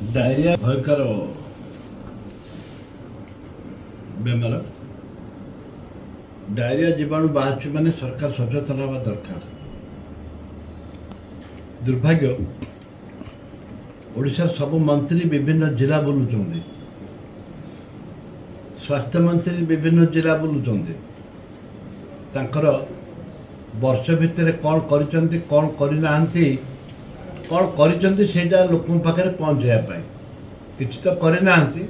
Diarrhoea भयंकर बेमार। Diarrhoea जीवाणु बाहर माने सरकार सचेतन हवा दरकार। दुर्भाग्य ओडिशा सब मंत्री विभिन्न जिला बुलुचंदी, स्वास्थ्य मंत्री विभिन्न जिला बुलुचंदी। तांकर वर्ष भितर कौन करिचंती कौन करिनांती कौन करिचंती सेटा लोकन पाखरे पहुंचाया किछि तो करिनांती।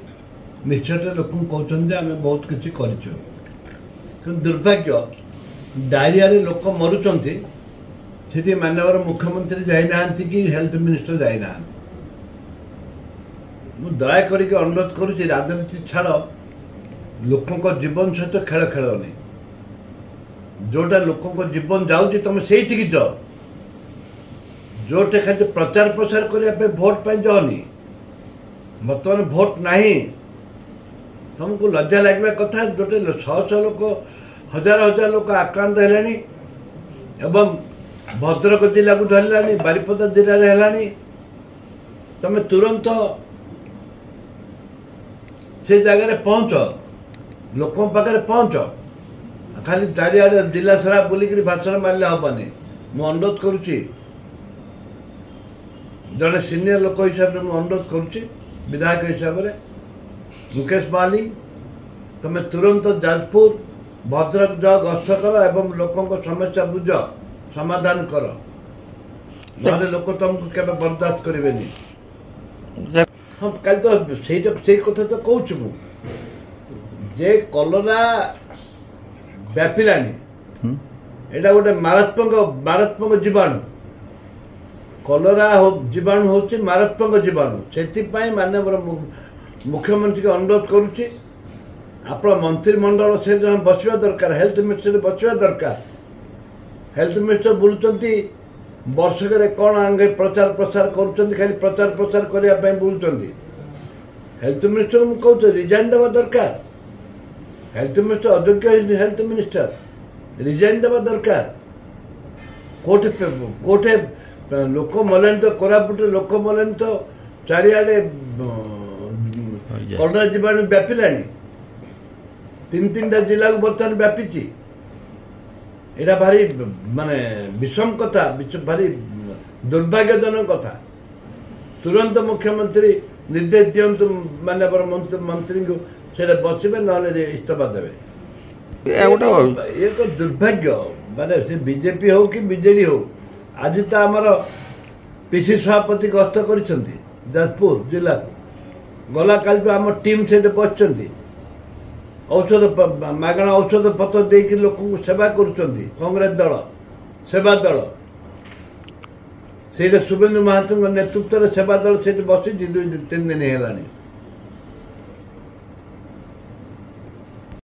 निश्चय लोक कहते आम बहुत किसी कर दुर्भाग्य डायरिया रे लोक मरुचंती सेठी मानवर मुख्यमंत्री जाइना कि हेल्थ मिनिस्टर जाइना। मु दया करके अनुरोध करुच्ची राजनीति छाड़ लोक जीवन सहित खेल खेलनी। जोटा लोक जीवन जाऊँगी तुम से जाओ, जोटे खाली प्रचार प्रसार करने भोट पाई जाओनी। बर्तमान भोट नहीं, तुमको लज्जा लगे कथा। जोटे 600 लोक हजार हजार लोक आक्रांत है एवं भद्रक जिला को धरलानी, बारिपदा जिले में है। तुम तुरंत से जगह पहुंच, लोक पाखे पहुंच। खाली चारिआडे जिला सारा बुलिक भाषण मारे हेनी। मु अनुरोध करुच्ची जड़े सीनियर लोक हिसाब से अनुरोध करुच्ची विधायक हिसाब से मुकेश माली, तुम तुरंत जाजपुर भद्रक जाओ, गस्त कर एवं लोकों समस्या बुझ, समाधान कर। ना लोक तुमको केवे बर्दाश्त करेंगे। हाँ कल तो से कथा तो कहूँ मु जे कलोरा व्यापिलानी एटा गोटे मारात्मक जीवाणु। कलोरा जीवाणु हूँ मारात्मक जीवाणु। से माननीय मुख्यमंत्री को अनुरोध करुच्ची आप मंत्रिमंडल से जन बसवा दरकार, हेल्थ मिनिस्टर बसवा दरकार। हेल्थ मिनिस्टर बुलुचंती वर्षक कौन आगे प्रचार प्रसार करुँच, खाली प्रचार प्रसार करने बुलुचंती। हेल्थ मिनिस्टर को कहूँ रिजाइन देवा दरकार। हेल्थ मिनिस्टर अयोग्य हेल्थ मिनिस्टर रिजाइन देवा दरकार। कोठे लोक मलेन तो कोरापुटे लोक मलेन तो चारिआडे कलोरा जीवाणु व्यापिलानी। 3-3टा जिला को बर्तमान व्यापी। एटा भारी माने विषम कथा, भारी दुर्भाग्यजनक कथा। तुरंत मुख्यमंत्री निर्देश दिंतु माननीय मंत्री को से बसवे ना इस्तीफा देवे। एक दुर्भाग्य माने से बीजेपी हो कि बीजेडी हो। आज तो आमर पीसी सभापति गस्त कर जाजपुर जिला गला काल आम टीम से बस औषध मागणा औषध पत्र देकर लोक सेवा करेंग्रेस दल सेवा दल से शुभेन्दु महांती नेतृत्व सेवा दल से बसी 2-3 दिन है।